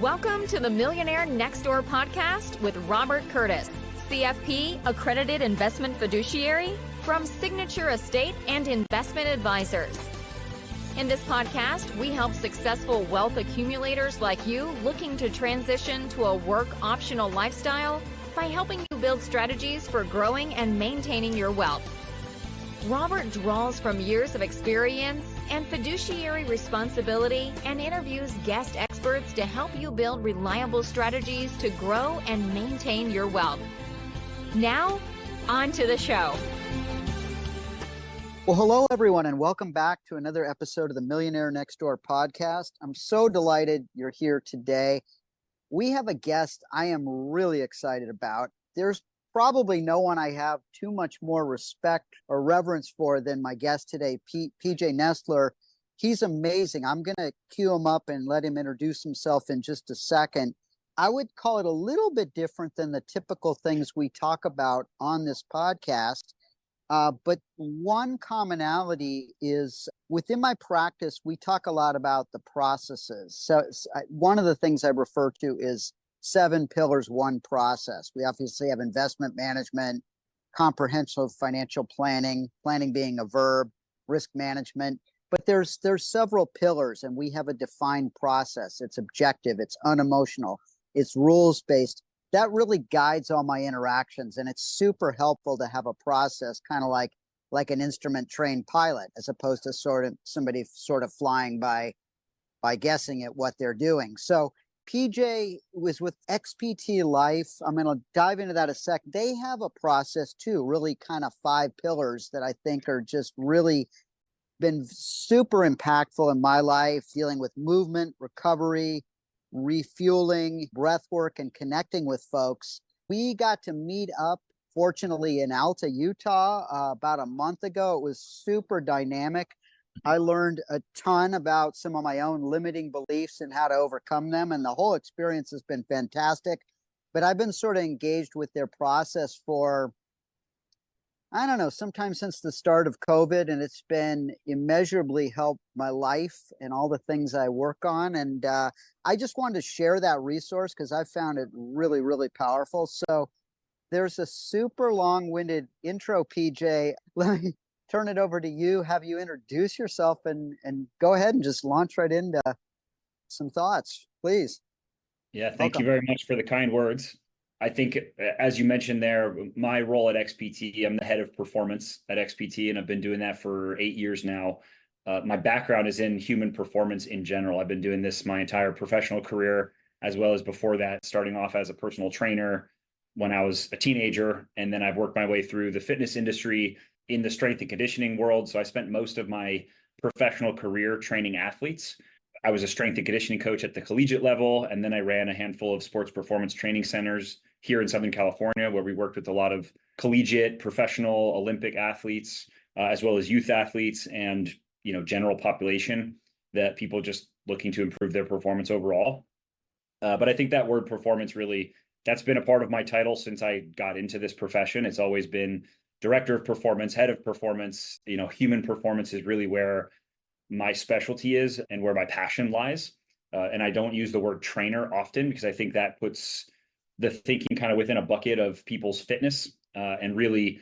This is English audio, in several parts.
Welcome to the Millionaire Next Door podcast with Robert Curtis, CFP accredited investment fiduciary from Signature Estate and Investment Advisors. In this podcast, we help successful wealth accumulators like you looking to transition to a work-optional lifestyle by helping you build strategies for growing and maintaining your wealth. Robert draws from years of experience and fiduciary responsibility and interviews guest experts to help you build reliable strategies to grow and maintain your wealth. Now, on to the show. Well, hello, everyone, and welcome back to another episode of the Millionaire Next Door podcast. I'm so delighted you're here today. We have a guest I am really excited about. There's probably no one I have too much more respect or reverence for than my guest today, PJ Nestler. He's amazing. I'm going to cue him up and let him introduce himself in just a second. I would call it a little bit different than the typical things we talk about on this podcast. But one commonality is within my practice, we talk a lot about the processes. So one of the things I refer to is 7 pillars, 1 process. We obviously have investment management, comprehensive financial planning being a verb, risk management, but there's several pillars and we have a defined process. It's objective, it's unemotional, it's rules-based. That really guides all my interactions, and it's super helpful to have a process kind of like an instrument trained pilot, as opposed to somebody flying by guessing at what they're doing. So PJ was with XPT Life. I'm going to dive into that a sec. They have a process too, really kind of 5 pillars that I think are just really been super impactful in my life, dealing with movement, recovery, refueling, breath work, and connecting with folks. We got to meet up, fortunately, in Alta, Utah, about a month ago. It was super dynamic. I learned a ton about some of my own limiting beliefs and how to overcome them, and the whole experience has been fantastic. But I've been sort of engaged with their process for, I don't know, sometime since the start of COVID, and it's been immeasurably helped my life and all the things I work on. And I just wanted to share that resource because I found it really, really powerful. So there's a super long-winded intro, PJ. Let me turn it over to you, have you introduce yourself, and go ahead and just launch right into some thoughts, please. Yeah, thank you very much for the kind words. I think, as you mentioned there, my role at XPT, I'm the head of performance at XPT, and I've been doing that for 8 years now. My background is in human performance in general. I've been doing this my entire professional career, as well as before that, starting off as a personal trainer when I was a teenager. And then I've worked my way through the fitness industry in the strength and conditioning world. So I spent most of my professional career training athletes. I was a strength and conditioning coach at the collegiate level, and then I ran a handful of sports performance training centers here in Southern California, where we worked with a lot of collegiate, professional, Olympic athletes, as well as youth athletes and, general population, that people just looking to improve their performance overall. But I think that word performance really, that's been a part of my title since I got into this profession. It's always been director of performance, head of performance. Human performance is really where my specialty is and where my passion lies. And I don't use the word trainer often because I think that puts the thinking kind of within a bucket of people's fitness. And really,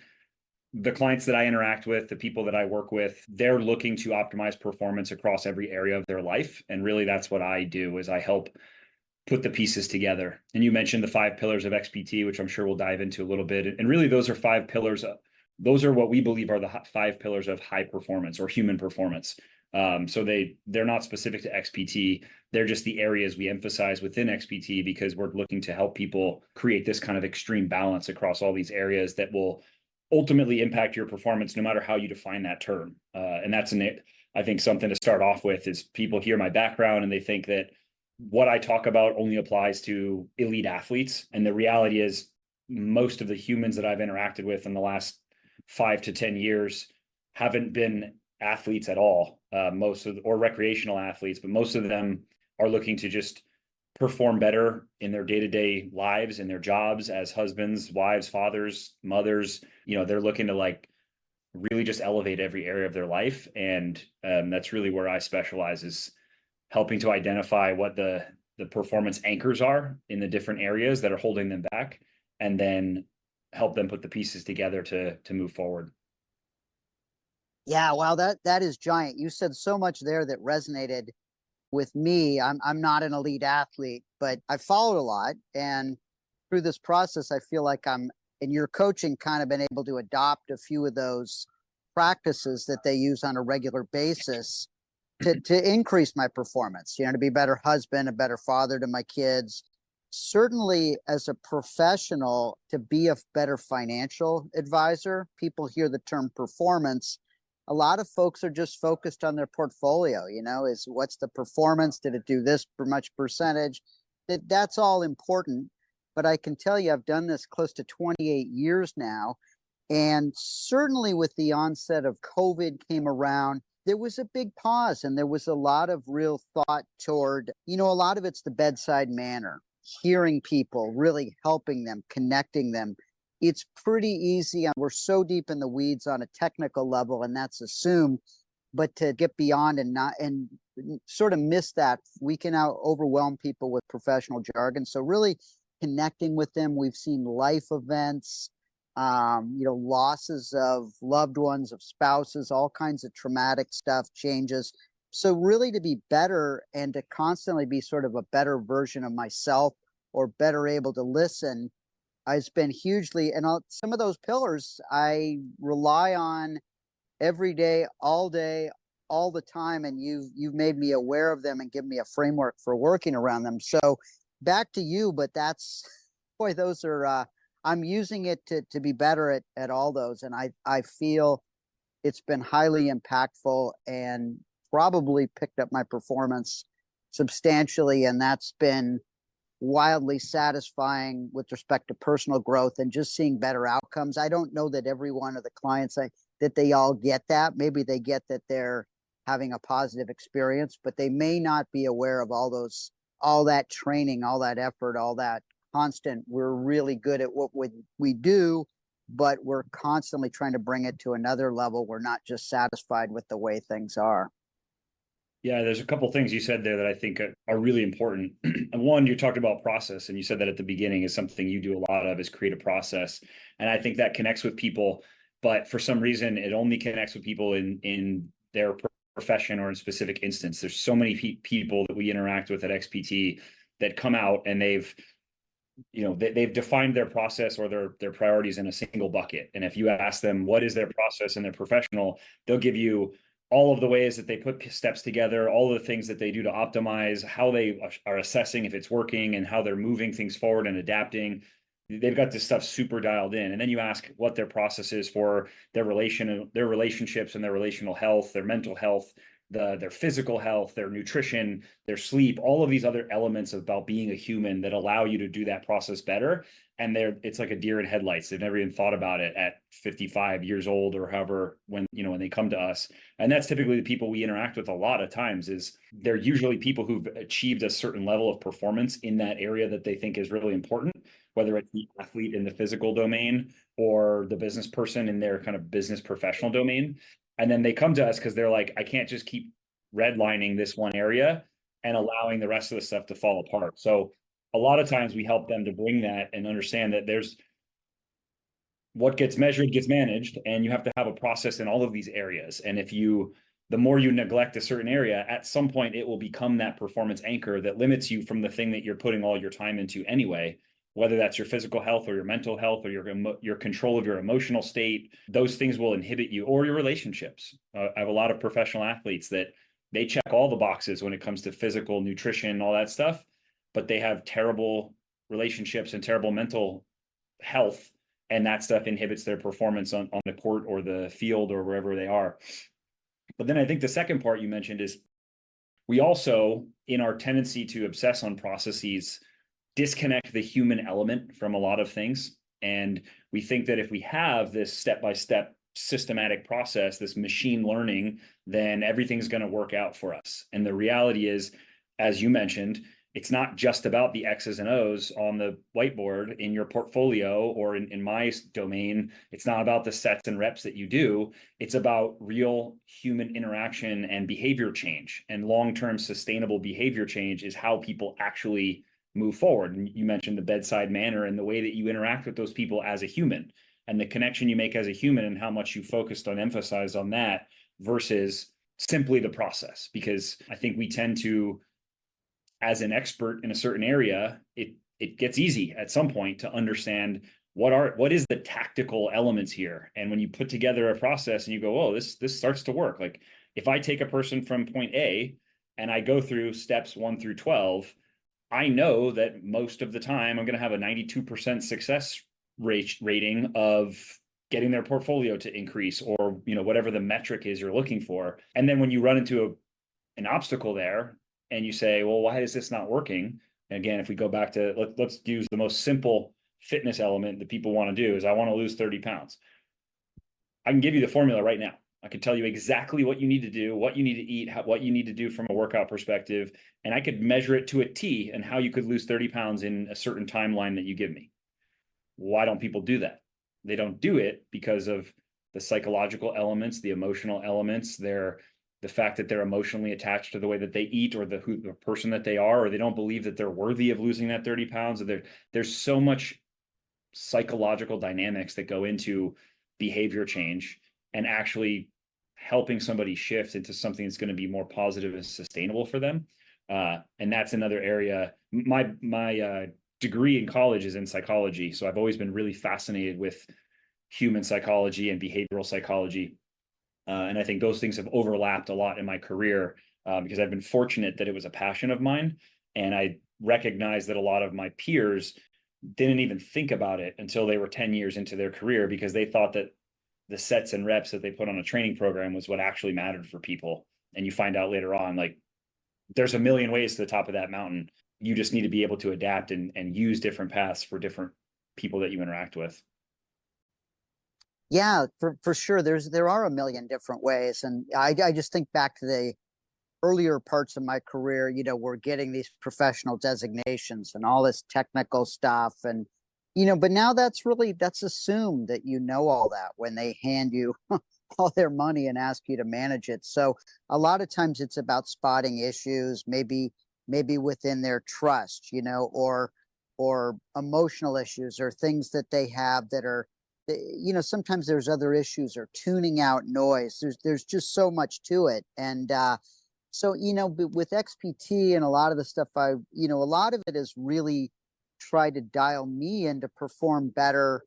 the clients that I interact with, the people that I work with, they're looking to optimize performance across every area of their life. And really, that's what I do, is I help put the pieces together. And you mentioned the 5 pillars of XPT, which I'm sure we'll dive into a little bit. And really, those are 5 pillars. Those are what we believe are the 5 pillars of high performance or human performance. So they're not specific to XPT. They're just the areas we emphasize within XPT because we're looking to help people create this kind of extreme balance across all these areas that will ultimately impact your performance, no matter how you define that term. And that's I think something to start off with is people hear my background and they think that what I talk about only applies to elite athletes. And the reality is most of the humans that I've interacted with in the last 5 to 10 years haven't been athletes at all, or recreational athletes, but most of them are looking to just perform better in their day-to-day lives and their jobs as husbands, wives, fathers, mothers. They're looking to really just elevate every area of their life. And that's really where I specialize, is helping to identify what the the performance anchors are in the different areas that are holding them back, and then help them put the pieces together to move forward. Yeah, wow, that is giant. You said so much there that resonated with me. I'm not an elite athlete, but I followed a lot, and through this process, I feel like I'm in your coaching kind of been able to adopt a few of those practices that they use on a regular basis to increase my performance, to be a better husband, a better father to my kids. Certainly as a professional, to be a better financial advisor. People hear the term performance. A lot of folks are just focused on their portfolio, is what's the performance? Did it do this much percentage? That's all important. But I can tell you, I've done this close to 28 years now. And certainly with the onset of COVID came around, there was a big pause, and there was a lot of real thought toward, a lot of it's the bedside manner, hearing people, really helping them, connecting them. It's pretty easy. And we're so deep in the weeds on a technical level, and that's assumed. But to get beyond and sort of miss that, we can now overwhelm people with professional jargon. So really connecting with them. We've seen life events, losses of loved ones, of spouses, all kinds of traumatic stuff, changes. So really to be better and to constantly be sort of a better version of myself, or better able to listen, has been hugely, and some of those pillars I rely on every day, all the time. And you've made me aware of them and give me a framework for working around them. So back to you, but boy, those are, I'm using it to be better at all those. And I feel it's been highly impactful and probably picked up my performance substantially. And that's been wildly satisfying with respect to personal growth and just seeing better outcomes. I don't know that every one of the clients that they all get that. Maybe they get that they're having a positive experience, but they may not be aware of all that training, all that effort, all that constant. We're really good at what we do, but we're constantly trying to bring it to another level. We're not just satisfied with the way things are. Yeah, there's a couple things you said there that I think are really important. And one, you talked about process, and you said that at the beginning is something you do a lot of, is create a process. And I think that connects with people, but for some reason, it only connects with people in their profession or in specific instance. There's so many people that we interact with at XPT that come out and they've defined their process or their priorities in a single bucket. And if you ask them what is their process in their professional, they'll give you all of the ways that they put steps together, all of the things that they do to optimize, how they are assessing if it's working, and how they're moving things forward and adapting. They've got this stuff super dialed in. And then you ask what their process is for their relationships and their relational health, their mental health, their physical health, their nutrition, their sleep, all of these other elements about being a human that allow you to do that process better. And it's like a deer in headlights. They've never even thought about it at 55 years old or however, when they come to us. And that's typically the people we interact with a lot of times. Is they're usually people who've achieved a certain level of performance in that area that they think is really important, whether it's the athlete in the physical domain or the business person in their kind of business professional domain. And then they come to us because they're like, I can't just keep redlining this one area and allowing the rest of the stuff to fall apart. So a lot of times we help them to bring that and understand that there's what gets measured gets managed, and you have to have a process in all of these areas. And the more you neglect a certain area, at some point it will become that performance anchor that limits you from the thing that you're putting all your time into anyway, whether that's your physical health or your mental health or your control of your emotional state. Those things will inhibit you, or your relationships. I have a lot of professional athletes that they check all the boxes when it comes to physical, nutrition, all that stuff, but they have terrible relationships and terrible mental health, and that stuff inhibits their performance on the court or the field or wherever they are. But then I think the second part you mentioned is we also, in our tendency to obsess on processes, disconnect the human element from a lot of things. And we think that if we have this step-by-step systematic process, this machine learning, then everything's going to work out for us. And the reality is, as you mentioned, it's not just about the X's and O's on the whiteboard in your portfolio, or in my domain, it's not about the sets and reps that you do. It's about real human interaction and behavior change. And long-term sustainable behavior change is how people actually move forward. And you mentioned the bedside manner and the way that you interact with those people as a human, and the connection you make as a human, and how much you focused on, emphasized on that versus simply the process. Because I think we tend to, as an expert in a certain area, it gets easy at some point to understand what is the tactical elements here. And when you put together a process and you go, oh, this starts to work. Like if I take a person from point A and I go through steps 1 through 12, I know that most of the time I'm going to have a 92% success rating of getting their portfolio to increase, or whatever the metric is you're looking for. And then when you run into an obstacle there, and you say, well, why is this not working? And again, if we go back to, let's use the most simple fitness element that people want to do, is I want to lose 30 pounds. I can give you the formula right now. I can tell you exactly what you need to do, what you need to eat, what you need to do from a workout perspective. And I could measure it to a T and how you could lose 30 pounds in a certain timeline that you give me. Why don't people do that? They don't do it because of the psychological elements, the emotional elements, the fact that they're emotionally attached to the way that they eat, or the person that they are, or they don't believe that they're worthy of losing that 30 pounds. There's so much psychological dynamics that go into behavior change and actually helping somebody shift into something that's going to be more positive and sustainable for them. And that's another area. My degree in college is in psychology. So I've always been really fascinated with human psychology and behavioral psychology. And I think those things have overlapped a lot in my career, because I've been fortunate that it was a passion of mine. And I recognized that a lot of my peers didn't even think about it until they were 10 years into their career, because they thought that the sets and reps that they put on a training program was what actually mattered for people. And you find out later on, like, there's a million ways to the top of that mountain. You just need to be able to adapt and use different paths for different people that you interact with. Yeah, for sure. There are a million different ways. And I just think back to the earlier parts of my career, we're getting these professional designations and all this technical stuff. And, but now that's assumed that all that when they hand you all their money and ask you to manage it. So a lot of times it's about spotting issues, maybe within their trust, or emotional issues, or things that they have that are, sometimes there's other issues, or tuning out noise. There's just so much to it. And so, with XPT and a lot of the stuff a lot of it is really try to dial me in to perform better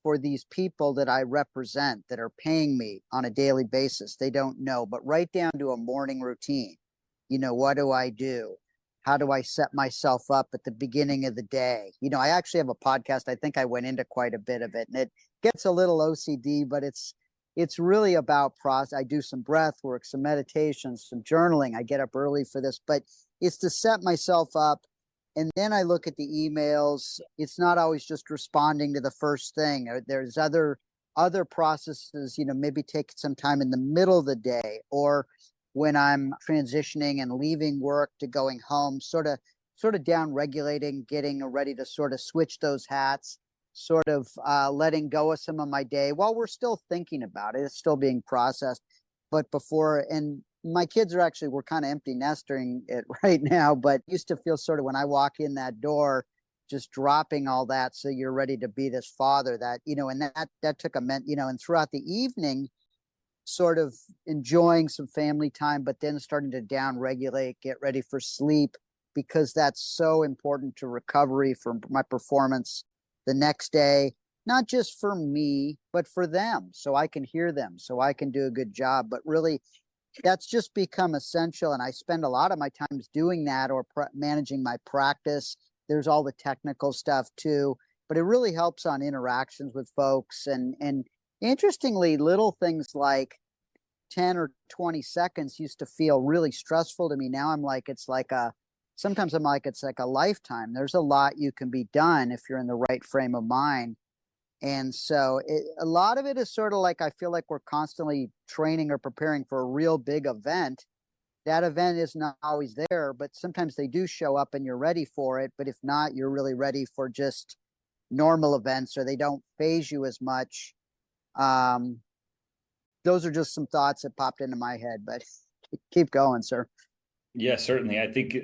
for these people that I represent, that are paying me on a daily basis. They don't know, but right down to a morning routine. What do I do? How do I set myself up at the beginning of the day? I actually have a podcast. I think I went into quite a bit of it, and it gets a little OCD, but it's really about process. I do some breath work, some meditation, some journaling. I get up early for this, but it's to set myself up. And then I look at the emails. It's not always just responding to the first thing. There's other processes, maybe take some time in the middle of the day, or when I'm transitioning and leaving work to going home, sort of down regulating, getting ready to sort of switch those hats, sort of letting go of some of my day while we're still thinking about it. It's still being processed. But before, and my kids we're kind of empty nesting it right now, but used to feel sort of when I walk in that door, just dropping all that. So you're ready to be this father that, and that took and throughout the evening, sort of enjoying some family time, but then starting to down regulate, get ready for sleep, because that's so important to recovery, for my performance the next day, not just for me, but for them, so I can hear them, so I can do a good job. But really, that's just become essential. And I spend a lot of my times doing that, or managing my practice. There's all the technical stuff too, but it really helps on interactions with folks. And interestingly, little things like 10 or 20 seconds used to feel really stressful to me. Now I'm like, sometimes I'm like, it's like a lifetime. There's a lot you can be done if you're in the right frame of mind. And so a lot of it is sort of like, I feel like we're constantly training or preparing for a real big event. that event is not always there, but sometimes they do show up and you're ready for it. But if not, you're really ready for just normal events, or they don't phase you as much. Those are just some thoughts that popped into my head, but keep going, sir. Yeah, certainly. I think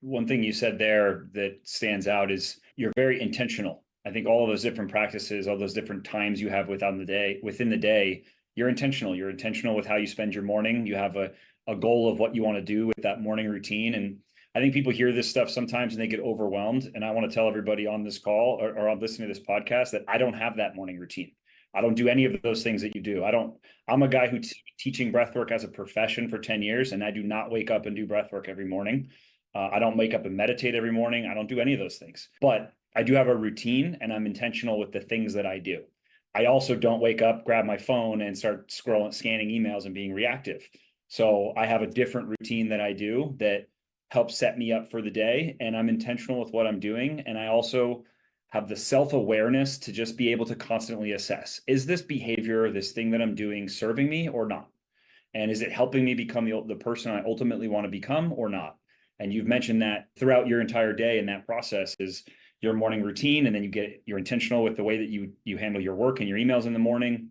one thing you said there that stands out is you're very intentional. I think all of those different practices, all those different times you have within the day, you're intentional. You're intentional with how you spend your morning. You have a goal of what you want to do with that morning routine. And I think people hear this stuff sometimes and they get overwhelmed. And I want to tell everybody on this call or on listening to this podcast that I don't have that morning routine. I don't do any of those things that you do. I'm a guy who's teaching breathwork as a profession for 10 years, and I do not wake up and do breathwork every morning. I don't wake up and meditate every morning. I don't do any of those things, but I do have a routine and I'm intentional with the things that I do. I also don't wake up, grab my phone and start scanning emails and being reactive. So I have a different routine that I do that helps set me up for the day, and I'm intentional with what I'm doing. And I also have the self-awareness to just be able to constantly assess, is this behavior, this thing that I'm doing, serving me or not? And is it helping me become the person I ultimately want to become or not? And you've mentioned that throughout your entire day, and that process is your morning routine. And then you're intentional with the way that you handle your work and your emails in the morning.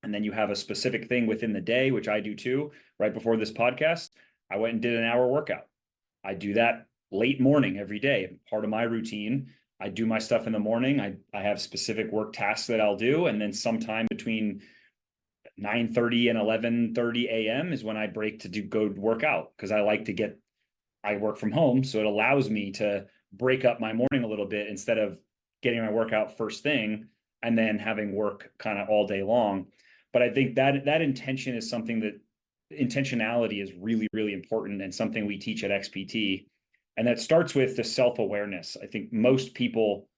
And then you have a specific thing within the day, which I do too. Right before this podcast, I went and did an hour workout. I do that late morning every day, part of my routine. I do my stuff in the morning. I have specific work tasks that I'll do. And then sometime between 9:30 and 11:30 a.m. is when I break to go work out, because I work from home. So it allows me to break up my morning a little bit instead of getting my workout first thing and then having work kind of all day long. But I think that intention is something that intentionality is really, really important, and something we teach at XPT. And that starts with the self-awareness. I think most people,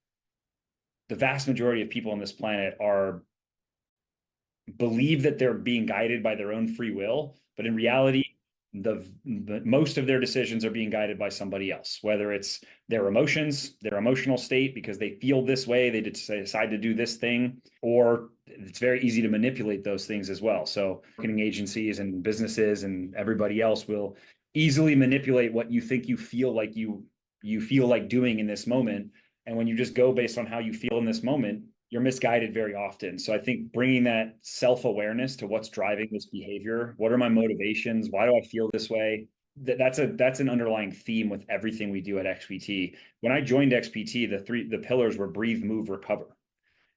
the vast majority of people on this planet believe that they're being guided by their own free will, but in reality, the most of their decisions are being guided by somebody else, whether it's their emotions, their emotional state, because they feel this way, they decide to do this thing, or it's very easy to manipulate those things as well. So marketing agencies and businesses and everybody else will easily manipulate what you think you feel like doing in this moment. And when you just go based on how you feel in this moment, you're misguided very often. So I think bringing that self-awareness to what's driving this behavior, what are my motivations? Why do I feel this way? That's an underlying theme with everything we do at XPT. When I joined XPT, the pillars were breathe, move, recover.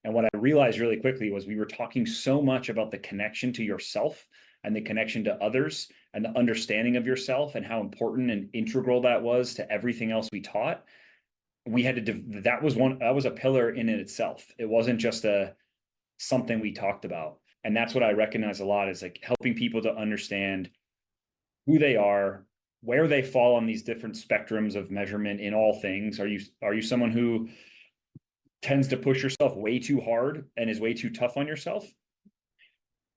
And what I realized really quickly was we were talking so much about the connection to yourself and the connection to others and the understanding of yourself and how important and integral that was to everything else we taught. We had to, that was a pillar in itself. It wasn't just something we talked about. And that's what I recognize a lot, is like helping people to understand who they are, where they fall on these different spectrums of measurement in all things. Are you someone who tends to push yourself way too hard and is way too tough on yourself?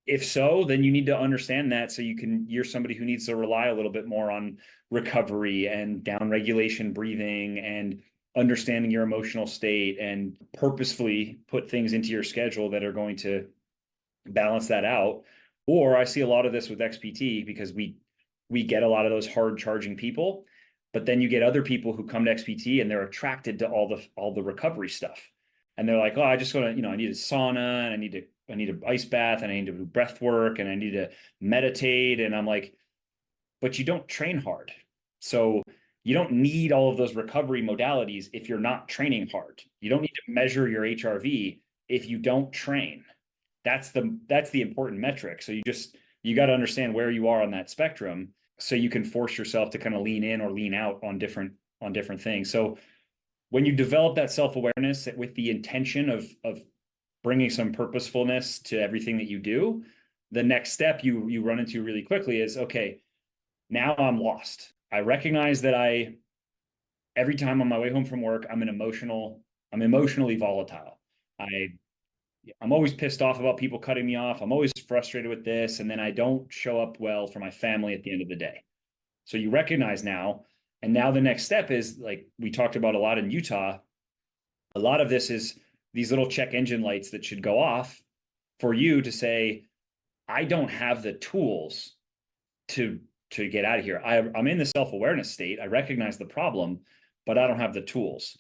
If so, then you need to understand that, so you're somebody who needs to rely a little bit more on recovery and down regulation breathing and understanding your emotional state, and purposefully put things into your schedule that are going to balance that out. Or I see a lot of this with XPT, because we get a lot of those hard charging people, but then you get other people who come to XPT and they're attracted to all the recovery stuff. And they're like, oh, I just want to, I need a sauna, and I need an ice bath, and I need to do breath work, and I need to meditate. And I'm like, but you don't train hard. So you don't need all of those recovery modalities if you're not training hard. You don't need to measure your HRV if you don't train. That's the important metric. So you got to understand where you are on that spectrum, so you can force yourself to kind of lean in or lean out on different things. So when you develop that self-awareness with the intention of bringing some purposefulness to everything that you do, the next step you run into really quickly is, okay, now I'm lost. I recognize that every time on my way home from work, I'm emotionally volatile. I'm always pissed off about people cutting me off. I'm always frustrated with this. And then I don't show up well for my family at the end of the day. So you recognize now, and now the next step is, like we talked about a lot in Utah, a lot of this is these little check engine lights that should go off for you to say, I don't have the tools to to get out of here. I'm in the self-awareness state. I recognize the problem, but I don't have the tools.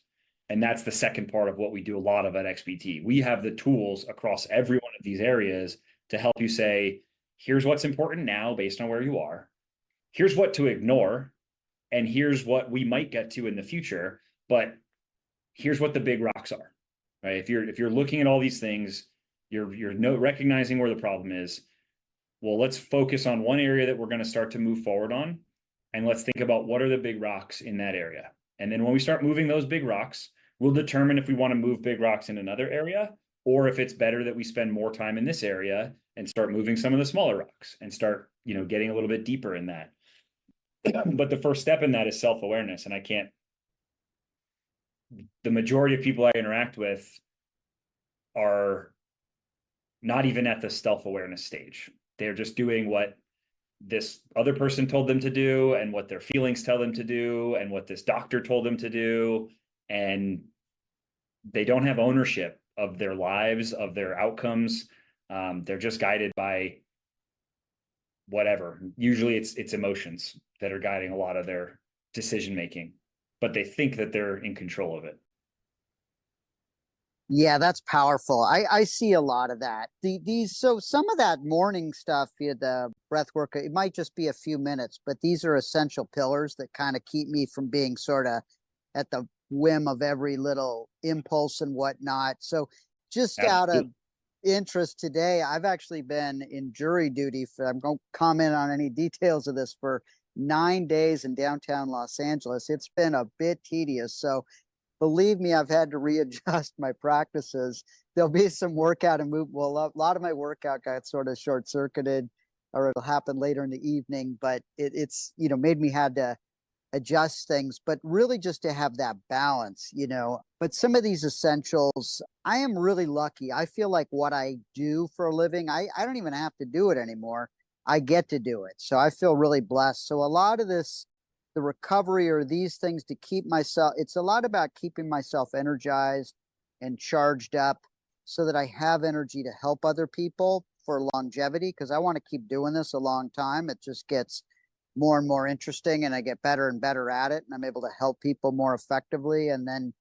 And that's the second part of what we do a lot of at XPT. We have the tools across every one of these areas to help you say, here's what's important now based on where you are. Here's what to ignore. And here's what we might get to in the future. But here's what the big rocks are, right? If you're looking at all these things, you're recognizing where the problem is. Well, let's focus on one area that we're going to start to move forward on. And let's think about what are the big rocks in that area. And then when we start moving those big rocks, we'll determine if we want to move big rocks in another area, or if it's better that we spend more time in this area and start moving some of the smaller rocks and start, getting a little bit deeper in that. But the first step in that is self-awareness. And the majority of people I interact with are not even at the self-awareness stage. They're just doing what this other person told them to do and what their feelings tell them to do and what this doctor told them to do. And they don't have ownership of their lives, of their outcomes. They're just guided by whatever. Usually it's emotions that are guiding a lot of their decision making, but they think that they're in control of it. Yeah, that's powerful. I see a lot of that. So some of that morning stuff, the breath work, it might just be a few minutes, but these are essential pillars that kind of keep me from being sort of at the whim of every little impulse and whatnot. So just out of interest today, I've actually been in jury duty I won't comment on any details of this, for 9 days in downtown Los Angeles. It's been a bit tedious. So believe me, I've had to readjust my practices. There'll be some workout and move. Well, a lot of my workout got sort of short circuited, or it'll happen later in the evening, but it's, made me had to adjust things, but really just to have that balance, but some of these essentials, I am really lucky. I feel like what I do for a living, I don't even have to do it anymore. I get to do it. So I feel really blessed. So a lot of this, the recovery, or these things to keep myself, it's a lot about keeping myself energized and charged up so that I have energy to help other people for longevity, because I want to keep doing this a long time. It just gets more and more interesting, and I get better and better at it, and I'm able to help people more effectively. And then,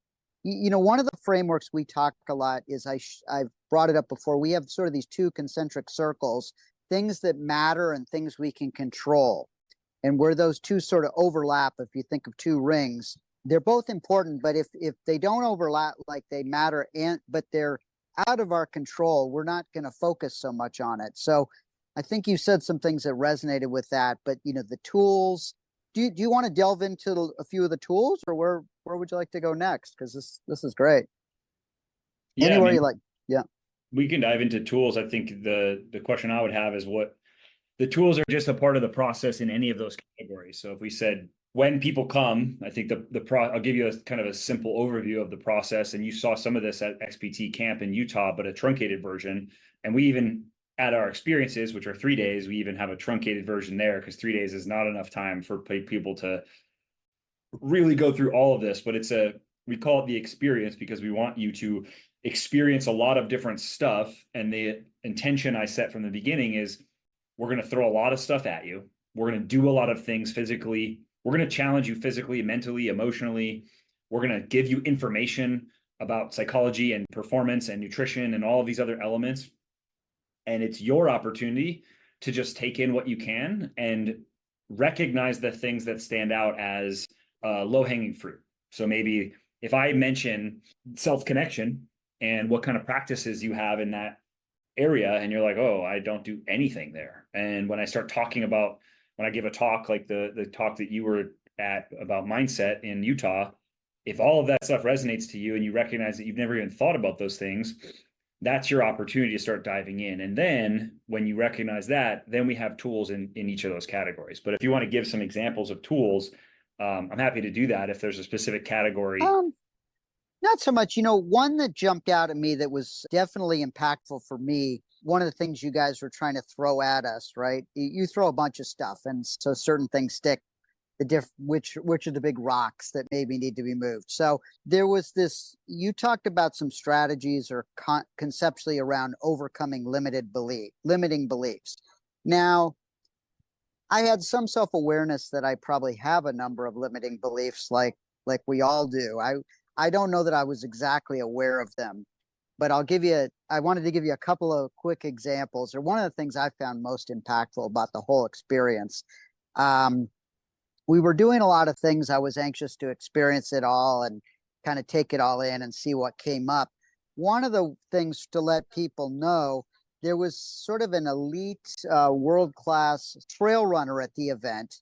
one of the frameworks we talk a lot is, I've brought it up before, we have sort of these two concentric circles, things that matter and things we can control. And where those two sort of overlap, if you think of two rings, they're both important, but if they don't overlap, like they matter, but they're out of our control, we're not going to focus so much on it. So I think you said some things that resonated with that, but the tools, do you want to delve into a few of the tools, or where would you like to go next? Because this is great. Yeah, anywhere you like. Yeah. We can dive into tools. I think the question I would have is, what the tools are just a part of the process in any of those categories. So if we said, when people come, I think I'll give you a kind of a simple overview of the process. And you saw some of this at XPT camp in Utah, but a truncated version. And we even, at our experiences, which are 3 days, we even have a truncated version there, because 3 days is not enough time for people to really go through all of this. But we call it the experience, because we want you to experience a lot of different stuff. And the intention I set from the beginning is, we're going to throw a lot of stuff at you. We're going to do a lot of things physically. We're going to challenge you physically, mentally, emotionally. We're going to give you information about psychology and performance and nutrition and all of these other elements. And it's your opportunity to just take in what you can and recognize the things that stand out as low-hanging fruit. So maybe if I mention self-connection and what kind of practices you have in that area, and you're like, oh, I don't do anything there. And when I start talking about, when I give a talk like the talk that you were at about mindset in Utah, if all of that stuff resonates to you and you recognize that you've never even thought about those things, that's your opportunity to start diving in. And then when you recognize that, then we have tools in each of those categories. But if you want to give some examples of tools, I'm happy to do that if there's a specific category. Not so much. One that jumped out at me that was definitely impactful for me, one of the things you guys were trying to throw at us, right? You throw a bunch of stuff, and so certain things stick. Which are the big rocks that maybe need to be moved. So there was this, you talked about some strategies or conceptually around overcoming limiting beliefs. Now, I had some self-awareness that I probably have a number of limiting beliefs like we all do. I don't know that I was exactly aware of them, but I wanted to give you a couple of quick examples, or one of the things I found most impactful about the whole experience. Um, we were doing a lot of things. I was anxious to experience it all and kind of take it all in and see what came up. One of the things to let people know, there was sort of an elite, world-class trail runner at the event.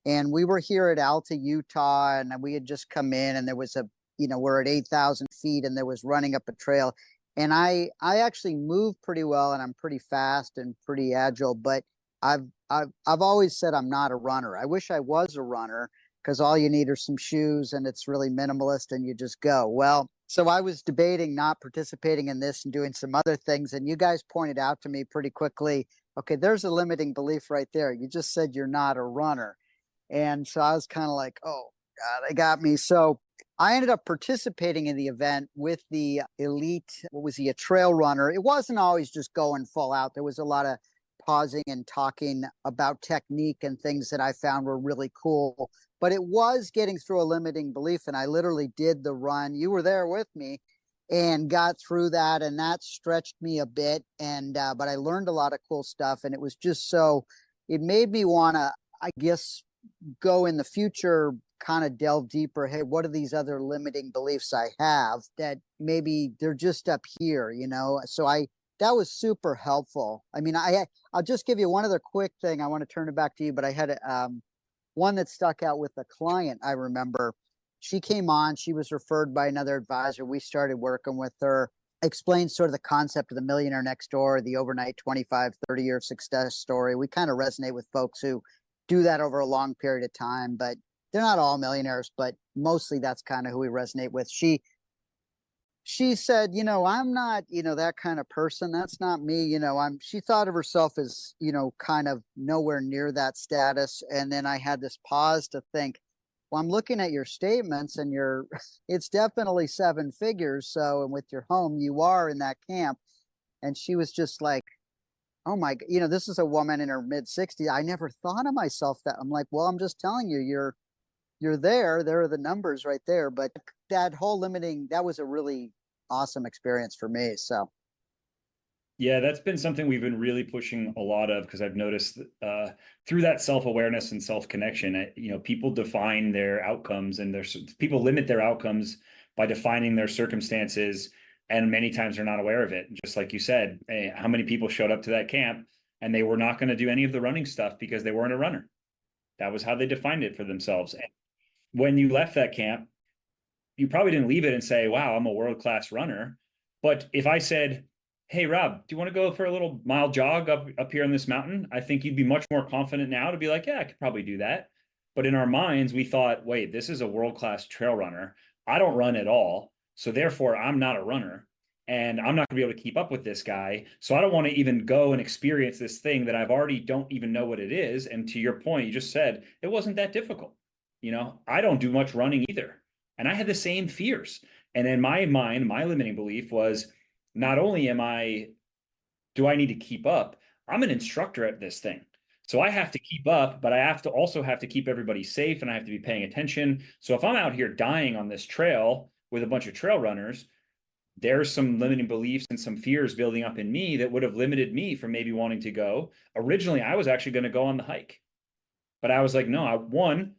And we were here at Alta, Utah, and we had just come in, and there was we're at 8,000 feet, and there was running up a trail. And I actually move pretty well, and I'm pretty fast and pretty agile, but I've always said I'm not a runner. I wish I was a runner, because all you need are some shoes and it's really minimalist and you just go. Well, so I was debating not participating in this and doing some other things. And you guys pointed out to me pretty quickly, okay, there's a limiting belief right there. You just said you're not a runner. And so I was kind of like, oh, God, they got me. So I ended up participating in the event with the elite, what was he, a trail runner. It wasn't always just going full out. There was a lot of pausing and talking about technique and things that I found were really cool. But it was getting through a limiting belief. And I literally did the run. You were there with me and got through that. And that stretched me a bit. And, but I learned a lot of cool stuff. And it was just so, it made me want to, I guess, go in the future, kind of delve deeper. Hey, what are these other limiting beliefs I have that maybe they're just up here, So that was super helpful. I mean, I'll just give you one other quick thing. I want to turn it back to you, but I had one that stuck out with a client. I remember she came on, she was referred by another advisor. We started working with her, explained sort of the concept of the Millionaire Next Door, the overnight 25, 30-year success story. We kind of resonate with folks who do that over a long period of time, but they're not all millionaires, but mostly that's kind of who we resonate with. She said, I'm not, that kind of person. That's not me. She thought of herself as, kind of nowhere near that status. And then I had this pause to think, well, I'm looking at your statements and it's definitely seven figures. So, and with your home, you are in that camp. And she was just like, oh my, this is a woman in her mid 60s. I never thought of myself that. I'm like, well, I'm just telling you, you're there. There are the numbers right there. But that whole that was a really awesome experience for me. So. Yeah, that's been something we've been really pushing a lot of, because I've noticed through that self-awareness and self-connection, people define their outcomes, and people limit their outcomes by defining their circumstances. And many times they're not aware of it. Just like you said, how many people showed up to that camp and they were not going to do any of the running stuff because they weren't a runner. That was how they defined it for themselves. And when you left that camp, you probably didn't leave it and say, wow, I'm a world-class runner. But if I said, hey, Rob, do you want to go for a little mile jog up here on this mountain? I think you'd be much more confident now to be like, yeah, I could probably do that. But in our minds, we thought, wait, this is a world-class trail runner. I don't run at all. So therefore, I'm not a runner, and I'm not going to be able to keep up with this guy. So I don't want to even go and experience this thing that I've already don't even know what it is. And to your point, you just said it wasn't that difficult. I don't do much running either. And I had the same fears. And in my mind, my limiting belief was, not only do I need to keep up, I'm an instructor at this thing. So I have to keep up, but I also have to keep everybody safe, and I have to be paying attention. So if I'm out here dying on this trail with a bunch of trail runners, there's some limiting beliefs and some fears building up in me that would have limited me from maybe wanting to go. Originally, I was actually going to go on the hike, but I was like, no,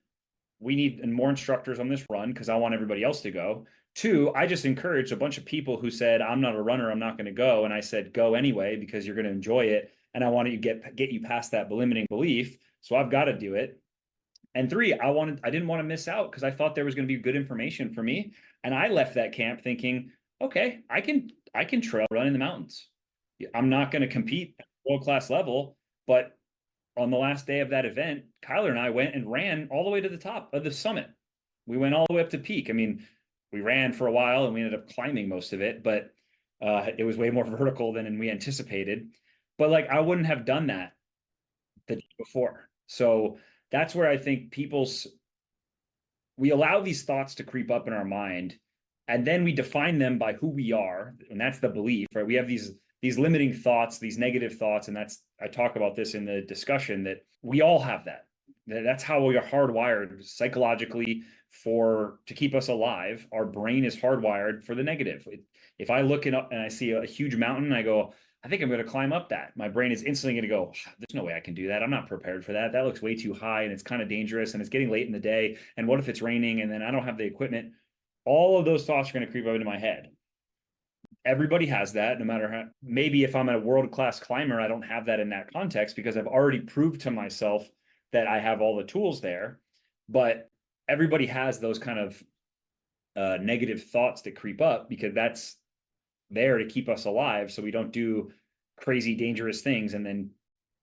we need more instructors on this run because I want everybody else to go. Two, I just encouraged a bunch of people who said, I'm not a runner, I'm not going to go. And I said, go anyway, because you're going to enjoy it. And I want to get you past that limiting belief. So I've got to do it. And three, I didn't want to miss out, because I thought there was going to be good information for me. And I left that camp thinking, okay, I can trail run in the mountains. I'm not going to compete at world-class level, but on the last day of that event, Kyler and I went and ran all the way to the top of the summit. We went all the way up to peak. I mean, we ran for a while and we ended up climbing most of it, but it was way more vertical than we anticipated. But like, I wouldn't have done that the day before. So that's where I think we allow these thoughts to creep up in our mind, and then we define them by who we are. And that's the belief, right? We have these these limiting thoughts, these negative thoughts. And I talk about this in the discussion, that we all have that. That's how we are hardwired psychologically to keep us alive. Our brain is hardwired for the negative. If I look up and I see a huge mountain, I go, I think I'm going to climb up that. My brain is instantly going to go, there's no way I can do that. I'm not prepared for that. That looks way too high and it's kind of dangerous and it's getting late in the day. And what if it's raining and then I don't have the equipment? All of those thoughts are going to creep up into my head. Everybody has that, no matter how. Maybe if I'm a world-class climber, I don't have that in that context because I've already proved to myself that I have all the tools there. But everybody has those kind of negative thoughts that creep up because that's there to keep us alive so we don't do crazy dangerous things and then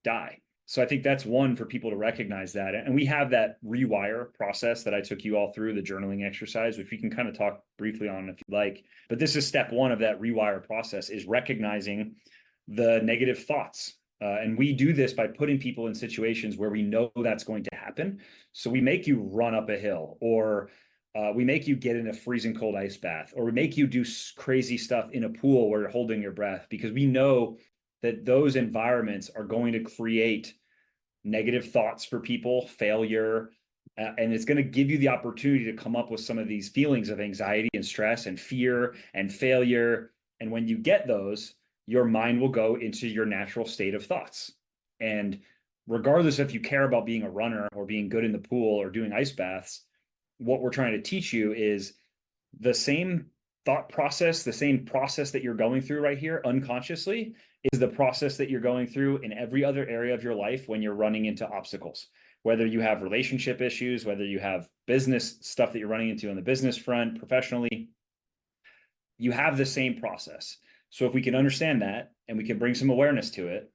die. So I think that's one for people to recognize that. And we have that rewire process that I took you all through, the journaling exercise, which we can kind of talk briefly on if you'd like. But this is step one of that rewire process, is recognizing the negative thoughts. And we do this by putting people in situations where we know that's going to happen. So we make you run up a hill, or we make you get in a freezing cold ice bath, or we make you do crazy stuff in a pool where you're holding your breath, because we know that those environments are going to create negative thoughts for people, failure, and it's going to give you the opportunity to come up with some of these feelings of anxiety and stress and fear and failure. And when you get those, your mind will go into your natural state of thoughts. And regardless if you care about being a runner or being good in the pool or doing ice baths, what we're trying to teach you is the same thought process, the same process that you're going through right here unconsciously is the process that you're going through in every other area of your life when you're running into obstacles. Whether you have relationship issues, whether you have business stuff that you're running into on the business front, professionally, you have the same process. So if we can understand that and we can bring some awareness to it,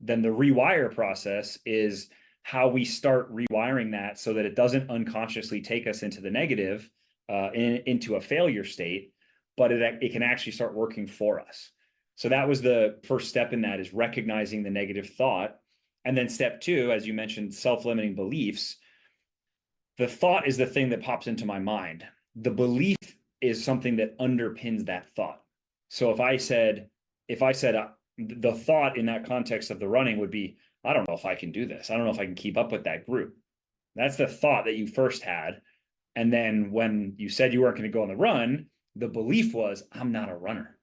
then the rewire process is how we start rewiring that so that it doesn't unconsciously take us into the negative, into a failure state, but it can actually start working for us. So that was the first step in that, is recognizing the negative thought. And then step two, as you mentioned, self-limiting beliefs. The thought is the thing that pops into my mind. The belief is something that underpins that thought. So if I said the thought in that context of the running would be, I don't know if I can do this. I don't know if I can keep up with that group. That's the thought that you first had. And then when you said you weren't going to go on the run, the belief was, I'm not a runner.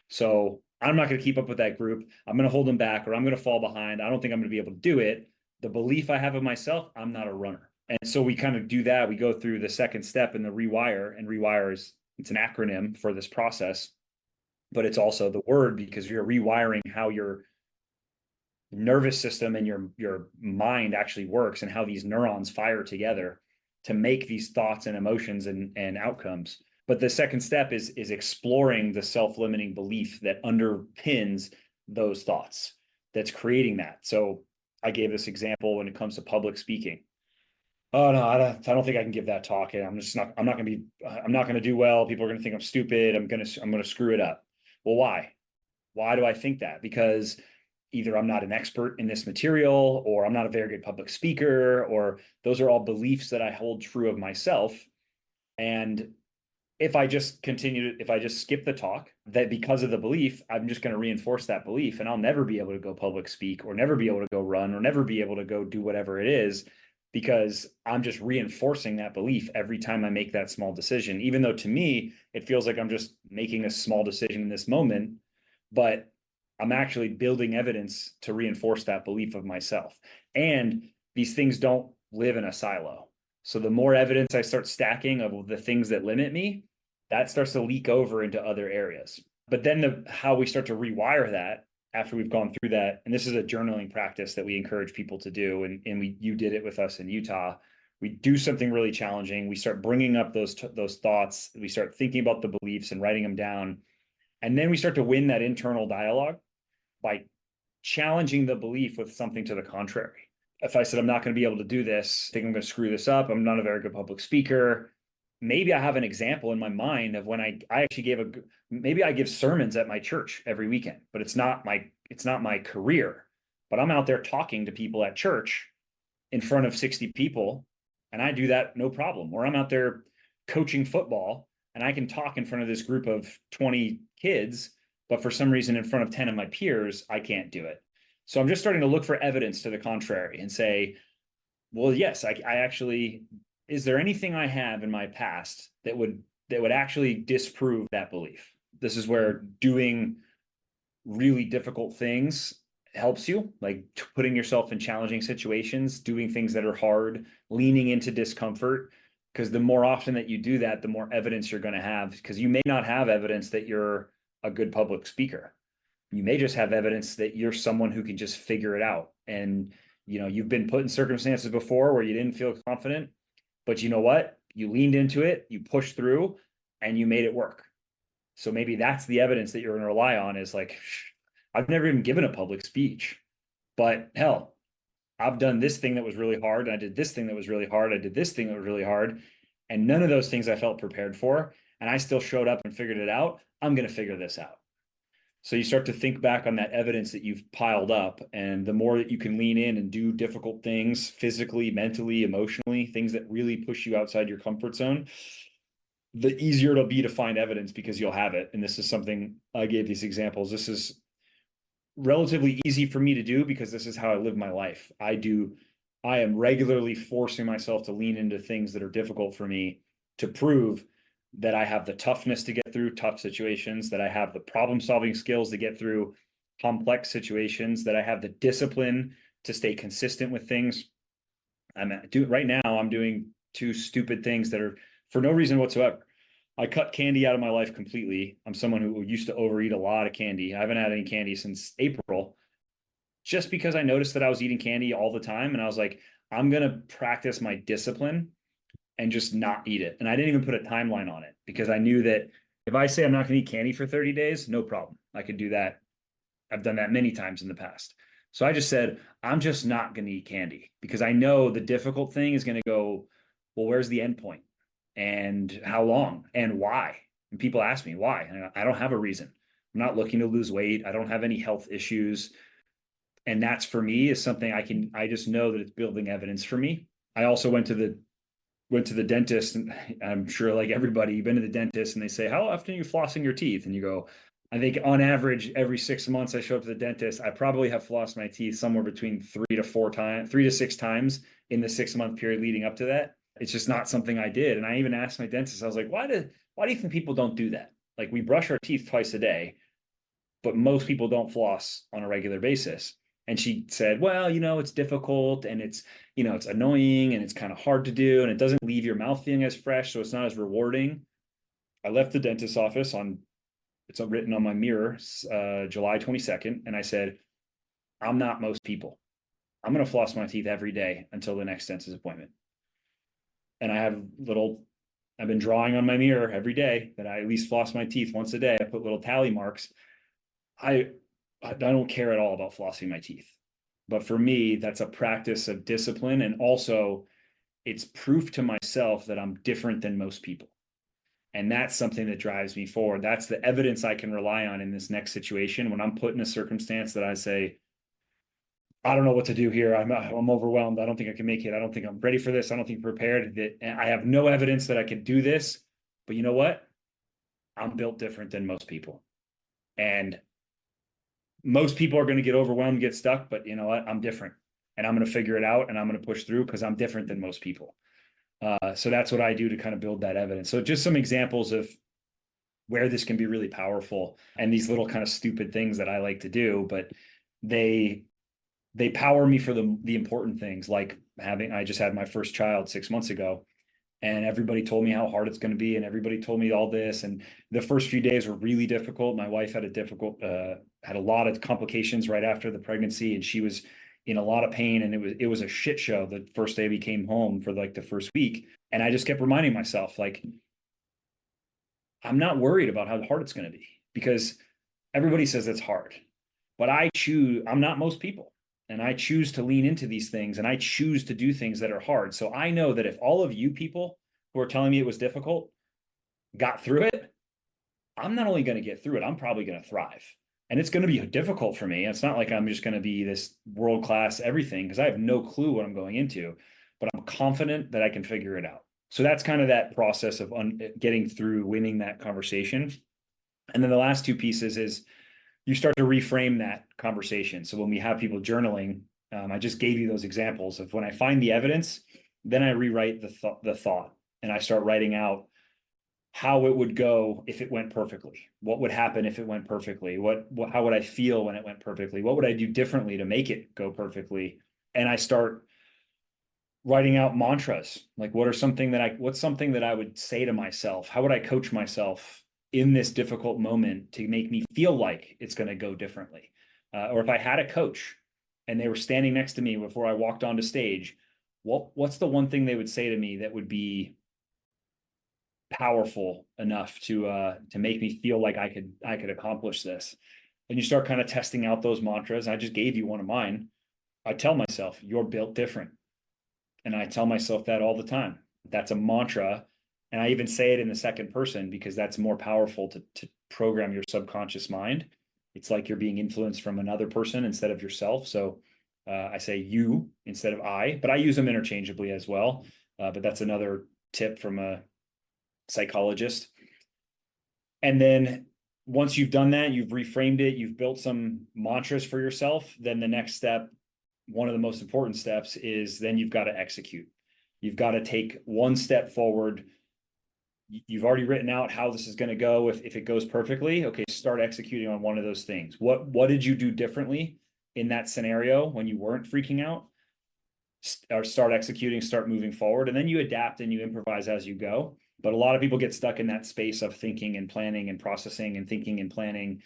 So I'm not going to keep up with that group. I'm going to hold them back, or I'm going to fall behind. I don't think I'm going to be able to do it. The belief I have of myself, I'm not a runner. And so we kind of do that. We go through the second step in the rewire, and rewire it's an acronym for this process, but it's also the word because you're rewiring how your nervous system and your mind actually works and how these neurons fire together to make these thoughts and emotions and outcomes. But the second step is exploring the self-limiting belief that underpins those thoughts, that's creating that. So I gave this example when it comes to public speaking. Oh no, I don't think I can give that talk. I'm not going to do well. People are going to think I'm stupid. I'm going to screw it up. Well, why? Why do I think that? Because either I'm not an expert in this material, or I'm not a very good public speaker, or those are all beliefs that I hold true of myself. And if I just skip the talk, that because of the belief, I'm just going to reinforce that belief, and I'll never be able to go public speak, or never be able to go run, or never be able to go do whatever it is, because I'm just reinforcing that belief every time I make that small decision, even though to me, it feels like I'm just making a small decision in this moment, but I'm actually building evidence to reinforce that belief of myself. And these things don't live in a silo. So the more evidence I start stacking of the things that limit me, that starts to leak over into other areas. But then how we start to rewire that after we've gone through that, and this is a journaling practice that we encourage people to do, and you did it with us in Utah. We do something really challenging. We start bringing up those thoughts. We start thinking about the beliefs and writing them down. And then we start to win that internal dialogue by challenging the belief with something to the contrary. If I said, I'm not going to be able to do this, I think I'm going to screw this up, I'm not a very good public speaker, maybe I have an example in my mind of when I actually maybe I give sermons at my church every weekend, but it's not my career, but I'm out there talking to people at church in front of 60 people, and I do that no problem. Or I'm out there coaching football, and I can talk in front of this group of 20 kids but for some reason in front of 10 of my peers, I can't do it. So I'm just starting to look for evidence to the contrary and say, well, yes, I actually, is there anything I have in my past that would actually disprove that belief? This is where doing really difficult things helps you, like putting yourself in challenging situations, doing things that are hard, leaning into discomfort. Because the more often that you do that, the more evidence you're going to have, because you may not have evidence that you're a good public speaker. You may just have evidence that you're someone who can just figure it out. And, you've been put in circumstances before where you didn't feel confident, but you know what? You leaned into it, you pushed through, and you made it work. So maybe that's the evidence that you're going to rely on, is like, I've never even given a public speech, but hell, I've done this thing that was really hard. And I did this thing that was really hard. I did this thing that was really hard. And none of those things I felt prepared for. And I still showed up and figured it out. I'm going to figure this out. So you start to think back on that evidence that you've piled up. And the more that you can lean in and do difficult things physically, mentally, emotionally, things that really push you outside your comfort zone, the easier it'll be to find evidence, because you'll have it. And this is something, I gave these examples. This is relatively easy for me to do because this is how I live my life. I am regularly forcing myself to lean into things that are difficult for me to prove that I have the toughness to get through tough situations, that I have the problem solving skills to get through complex situations, that I have the discipline to stay consistent with things. Right now, I'm doing two stupid things that are for no reason whatsoever. I cut candy out of my life completely. I'm someone who used to overeat a lot of candy. I haven't had any candy since April, just because I noticed that I was eating candy all the time. And I was like, I'm going to practice my discipline and just not eat it. And I didn't even put a timeline on it, because I knew that if I say I'm not going to eat candy for 30 days, no problem. I could do that. I've done that many times in the past. So I just said, I'm just not going to eat candy, because I know the difficult thing is going to go, well, where's the end point? And how long and why? And people ask me why. And I don't have a reason. I'm not looking to lose weight. I don't have any health issues. And that's, for me, is something I just know that it's building evidence for me. I also went to the dentist, and I'm sure, like everybody, you've been to the dentist and they say, how often are you flossing your teeth? And you go, I think on average, every 6 months I show up to the dentist, I probably have flossed my teeth somewhere between 3 to 6 times in the 6-month period leading up to that. It's just not something I did. And I even asked my dentist, I was like, why do you think people don't do that? Like, we brush our teeth twice a day, but most people don't floss on a regular basis. And she said, well, it's difficult, and it's annoying, and it's kind of hard to do, and it doesn't leave your mouth feeling as fresh, so it's not as rewarding. I left the dentist's office it's written on my mirror, July 22nd. And I said, I'm not most people. I'm going to floss my teeth every day until the next dentist appointment. And I've been drawing on my mirror every day that I at least floss my teeth once a day. I put little tally marks. I don't care at all about flossing my teeth. But for me, that's a practice of discipline. And also, it's proof to myself that I'm different than most people. And that's something that drives me forward. That's the evidence I can rely on in this next situation. When I'm put in a circumstance that I say, I don't know what to do here. I'm overwhelmed. I don't think I can make it. I don't think I'm ready for this. I don't think I'm prepared. I have no evidence that I can do this. But you know what? I'm built different than most people. And most people are going to get overwhelmed, get stuck. But you know what? I'm different. And I'm going to figure it out, and I'm going to push through, because I'm different than most people. So that's what I do to kind of build that evidence. So just some examples of where this can be really powerful, and these little kind of stupid things that I like to do, but they power me for the important things, like I just had my first child 6 months ago, and everybody told me how hard it's going to be, and everybody told me all this. And the first few days were really difficult. My wife had a lot of complications right after the pregnancy, and she was in a lot of pain, and it was a shit show the first day we came home for like the first week. And I just kept reminding myself, like, I'm not worried about how hard it's going to be, because everybody says it's hard, but I'm not most people, and I choose to lean into these things, and I choose to do things that are hard. So I know that if all of you people who are telling me it was difficult got through it, I'm not only going to get through it, I'm probably going to thrive. And it's going to be difficult for me. It's not like I'm just going to be this world-class everything, because I have no clue what I'm going into, but I'm confident that I can figure it out. So that's kind of that process of getting through, winning that conversation. And then the last two pieces is you start to reframe that conversation. So when we have people journaling, I just gave you those examples of when I find the evidence, then I rewrite the thought, and I start writing out how it would go if it went perfectly. What would happen if it went perfectly? How would I feel when it went perfectly? What would I do differently to make it go perfectly? And I start writing out mantras. Like what's something that I would say to myself? How would I coach myself in this difficult moment to make me feel like it's going to go differently? Or if I had a coach and they were standing next to me before I walked onto stage, what's the one thing they would say to me that would be powerful enough to make me feel like I could accomplish this? And you start kind of testing out those mantras. I just gave you one of mine. I tell myself, you're built different. And I tell myself that all the time. That's a mantra. And I even say it in the second person because that's more powerful to program your subconscious mind. It's like you're being influenced from another person instead of yourself. So I say you instead of I, but I use them interchangeably as well. But that's another tip from a psychologist. And then once you've done that, you've reframed it, you've built some mantras for yourself, then the next step, one of the most important steps, is then you've got to execute. You've got to take one step forward. You've already written out how this is going to go. If it goes perfectly, okay, start executing on one of those things. What did you do differently in that scenario when you weren't freaking out? Or start executing, start moving forward, and then you adapt and you improvise as you go. But a lot of people get stuck in that space of thinking and planning and processing and thinking and planning.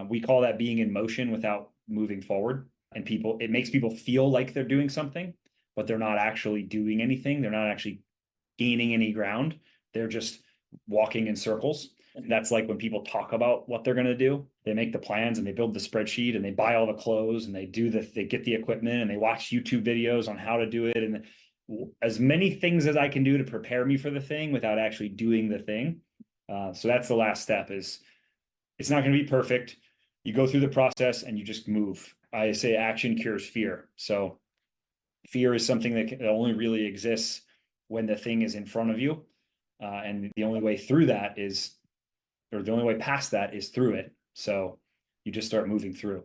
We call that being in motion without moving forward. And it makes people feel like they're doing something, but they're not actually doing anything. They're not actually gaining any ground. They're just walking in circles. And that's like when people talk about what they're going to do, they make the plans and they build the spreadsheet and they buy all the clothes and they get the equipment and they watch YouTube videos on how to do it. And as many things as I can do to prepare me for the thing without actually doing the thing. So that's the last step. Is it's not going to be perfect. You go through the process and you just move. I say action cures fear. So fear is something that only really exists when the thing is in front of you. And the only way past that is through it. So you just start moving through.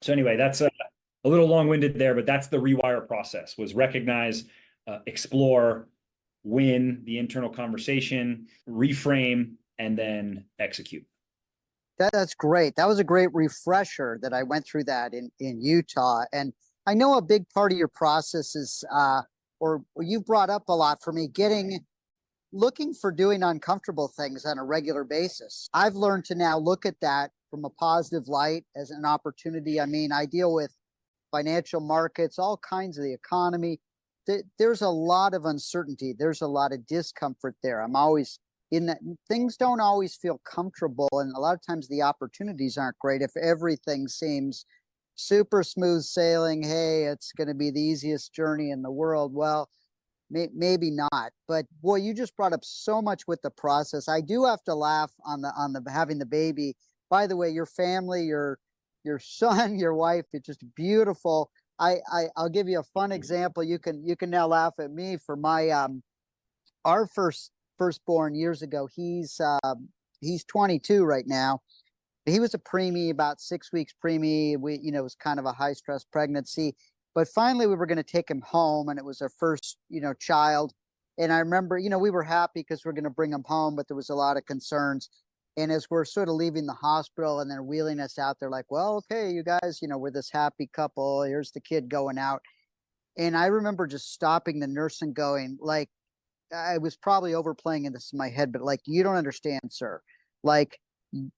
So anyway, that's a little long-winded there, but that's the rewire process: was recognize, explore, win the internal conversation, reframe, and then execute. That's great. That was a great refresher that I went through that in Utah. And I know a big part of your process is, or you brought up a lot for me, looking for doing uncomfortable things on a regular basis. I've learned to now look at that from a positive light as an opportunity. I mean, I deal with financial markets, all kinds of the economy. There's a lot of uncertainty. There's a lot of discomfort there. I'm always in that. Things don't always feel comfortable. And a lot of times the opportunities aren't great. If everything seems super smooth sailing, hey, it's going to be the easiest journey in the world. Well, maybe not. But boy, you just brought up so much with the process. I do have to laugh on the having the baby. By the way, your family, your son, your wife, it's just beautiful. I'll give you a fun example. You can now laugh at me for my our firstborn years ago. He's 22 right now. He was a preemie, about 6 weeks preemie. It was kind of a high stress pregnancy. But finally, we were going to take him home, and it was our first, child. And I remember, we were happy because we're going to bring him home, but there was a lot of concerns. And as we're sort of leaving the hospital and they're wheeling us out, they're like, well, okay, you guys, we're this happy couple. Here's the kid going out. And I remember just stopping the nurse and going, like, I was probably overplaying this in my head, but like, you don't understand, sir. Like,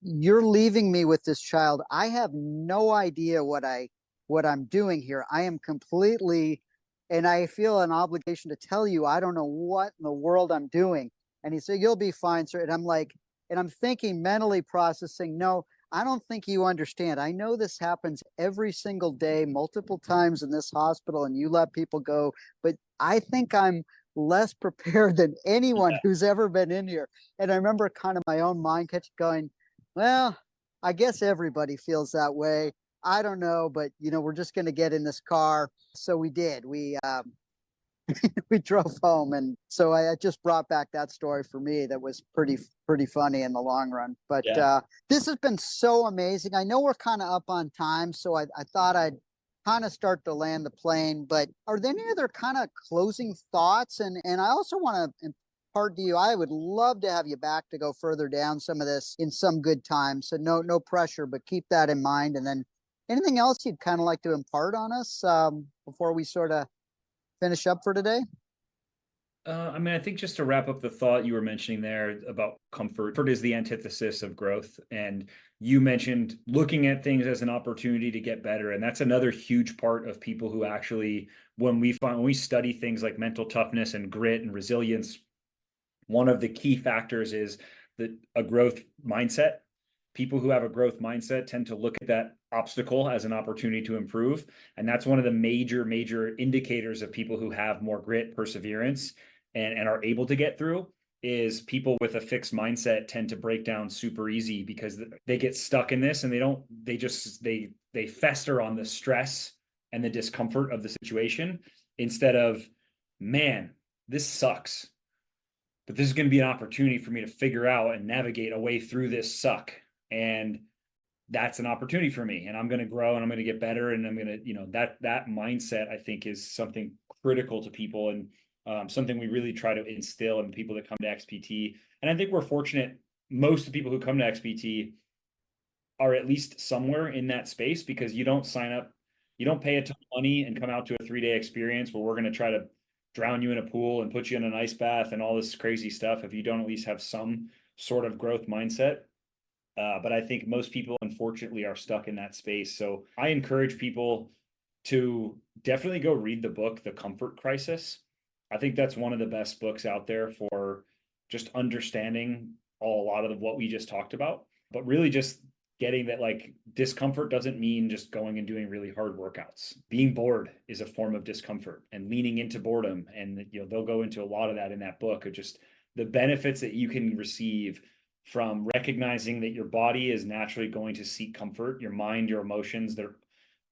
you're leaving me with this child. I have no idea what I'm doing here. I am completely, and I feel an obligation to tell you, I don't know what in the world I'm doing. And he said, you'll be fine, sir. And I'm like, and I'm thinking, mentally processing, no, I don't think you understand. I know this happens every single day, multiple times in this hospital, and you let people go, but I think I'm less prepared than anyone who's ever been in here. And I remember kind of my own mind catch going, well, I guess everybody feels that way. I don't know, but we're just going to get in this car. So we did. We we drove home. And so I just brought back that story for me. That was pretty funny in the long run. But this has been so amazing. I know we're kind of up on time, so I thought I'd kind of start to land the plane. But are there any other kind of closing thoughts? And I also want to impart to you, I would love to have you back to go further down some of this in some good time. So no pressure, but keep that in mind. And then anything else you'd kind of like to impart on us before we sort of finish up for today? I mean, I think just to wrap up the thought you were mentioning there about comfort, comfort is the antithesis of growth. And you mentioned looking at things as an opportunity to get better. And that's another huge part of people who actually, when we study things like mental toughness and grit and resilience, one of the key factors is that a growth mindset. People who have a growth mindset tend to look at that obstacle as an opportunity to improve. And that's one of the major indicators of people who have more grit, perseverance, and are able to get through. Is people with a fixed mindset tend to break down super easy because they get stuck in this and they fester on the stress and the discomfort of the situation instead of, man, this sucks, but this is going to be an opportunity for me to figure out and navigate a way through this suck. And that's an opportunity for me, and I'm going to grow and I'm going to get better. And I'm going to, that mindset, I think, is something critical to people, and something we really try to instill in people that come to XPT. And I think we're fortunate. Most of the people who come to XPT are at least somewhere in that space, because you don't sign up, you don't pay a ton of money and come out to a 3-day experience where we're going to try to drown you in a pool and put you in an ice bath and all this crazy stuff if you don't at least have some sort of growth mindset. But I think most people, unfortunately, are stuck in that space. So I encourage people to definitely go read the book, The Comfort Crisis. I think that's one of the best books out there for just understanding a lot of what we just talked about, but really just getting that, like, discomfort doesn't mean just going and doing really hard workouts. Being bored is a form of discomfort, and leaning into boredom. And, they'll go into a lot of that in that book, of just the benefits that you can receive from recognizing that your body is naturally going to seek comfort, your mind, your emotions,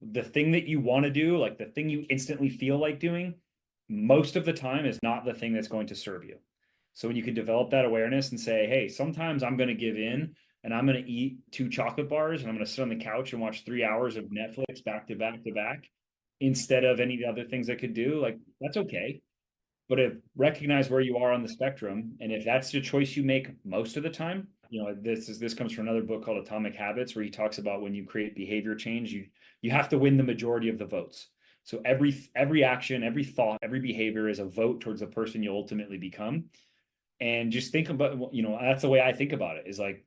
the thing that you want to do, like the thing you instantly feel like doing, most of the time is not the thing that's going to serve you. So when you can develop that awareness and say, hey, sometimes I'm going to give in and I'm going to eat 2 chocolate bars and I'm going to sit on the couch and watch 3 hours of Netflix back to back to back instead of any of the other things I could do, like, that's okay. But recognize where you are on the spectrum. And if that's the choice you make most of the time, this comes from another book called Atomic Habits, where he talks about when you create behavior change, you have to win the majority of the votes. So every action, every thought, every behavior is a vote towards the person you'll ultimately become. And just think about, that's the way I think about it, is like,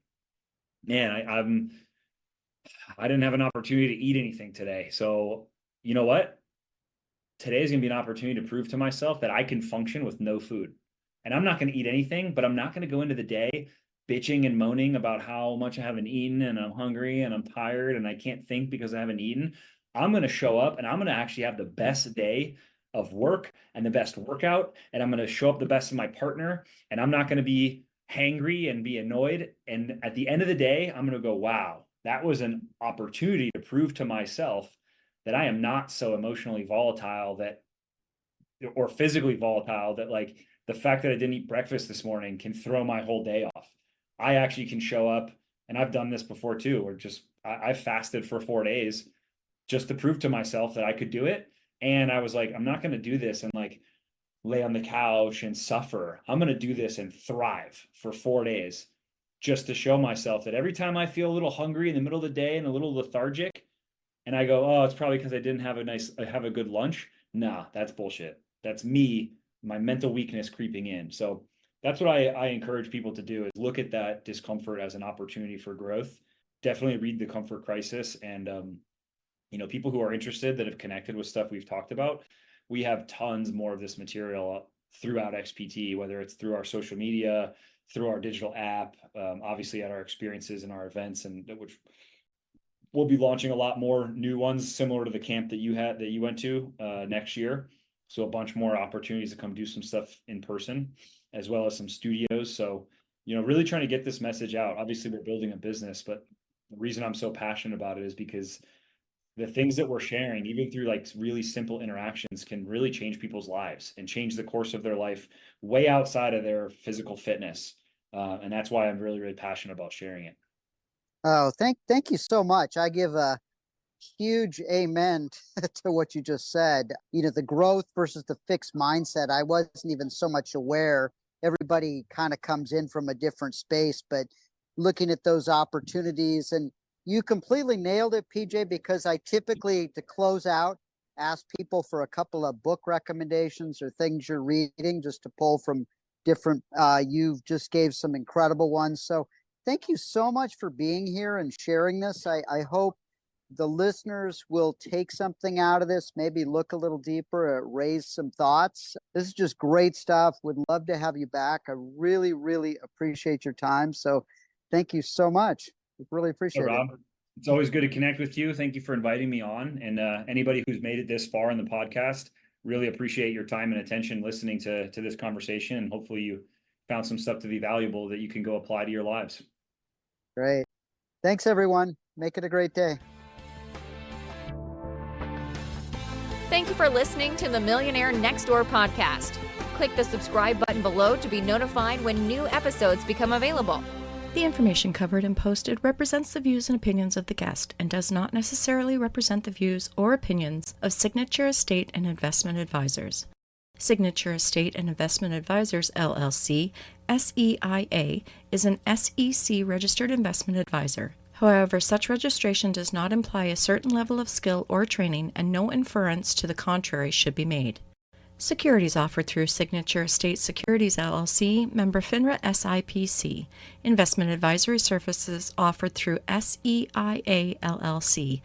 man, I didn't have an opportunity to eat anything today. So you know what? Today is going to be an opportunity to prove to myself that I can function with no food. And I'm not going to eat anything, but I'm not going to go into the day bitching and moaning about how much I haven't eaten and I'm hungry and I'm tired and I can't think because I haven't eaten. I'm going to show up and I'm going to actually have the best day of work and the best workout. And I'm going to show up the best of my partner, and I'm not going to be hangry and be annoyed. And at the end of the day, I'm going to go, wow, that was an opportunity to prove to myself that I am not so emotionally volatile or physically volatile that, like, the fact that I didn't eat breakfast this morning can throw my whole day off. I actually can show up, and I've done this before too, or I fasted for 4 days just to prove to myself that I could do it. And I was like, I'm not going to do this and like lay on the couch and suffer. I'm going to do this and thrive for 4 days just to show myself that every time I feel a little hungry in the middle of the day and a little lethargic, and I go, oh, it's probably because I didn't have a good lunch. Nah, that's bullshit. That's me, my mental weakness creeping in. So that's what I encourage people to do, is look at that discomfort as an opportunity for growth. Definitely read The Comfort Crisis. And, people who are interested that have connected with stuff we've talked about, we have tons more of this material throughout XPT, whether it's through our social media, through our digital app, obviously at our experiences and our events, and which we'll be launching a lot more new ones similar to the camp that you went to next year. So a bunch more opportunities to come do some stuff in person, as well as some studios. So, really trying to get this message out. Obviously, we're building a business, but the reason I'm so passionate about it is because the things that we're sharing, even through like really simple interactions, can really change people's lives and change the course of their life way outside of their physical fitness. And that's why I'm really, really passionate about sharing it. Oh, thank you so much. I give a huge amen to what you just said. You know, the growth versus the fixed mindset. I wasn't even so much aware. Everybody kind of comes in from a different space, but looking at those opportunities, and you completely nailed it, PJ, because I typically, to close out, ask people for a couple of book recommendations or things you're reading just to pull from different, you've just gave some incredible ones. So thank you so much for being here and sharing this. I hope the listeners will take something out of this, maybe look a little deeper, raise some thoughts. This is just great stuff. Would love to have you back. I really, really appreciate your time. So thank you so much. Really appreciate it. It's always good to connect with you. Thank you for inviting me on. And anybody who's made it this far in the podcast, really appreciate your time and attention listening to this conversation. And hopefully you found some stuff to be valuable that you can go apply to your lives. Great. Thanks, everyone. Make it a great day. Thank you for listening to the Millionaire Next Door podcast. Click the subscribe button below to be notified when new episodes become available. The information covered and posted represents the views and opinions of the guest and does not necessarily represent the views or opinions of Signature Estate and Investment Advisors. Signature Estate and Investment Advisors, LLC, SEIA, is an SEC registered investment advisor. However, such registration does not imply a certain level of skill or training, and no inference to the contrary should be made. Securities offered through Signature Estate Securities LLC, member FINRA SIPC. Investment advisory services offered through SEIA LLC,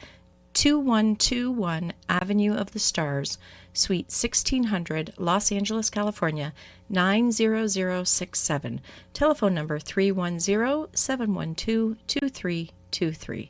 2121 Avenue of the Stars, Suite 1600, Los Angeles, California, 90067. Telephone number 310-712-2323.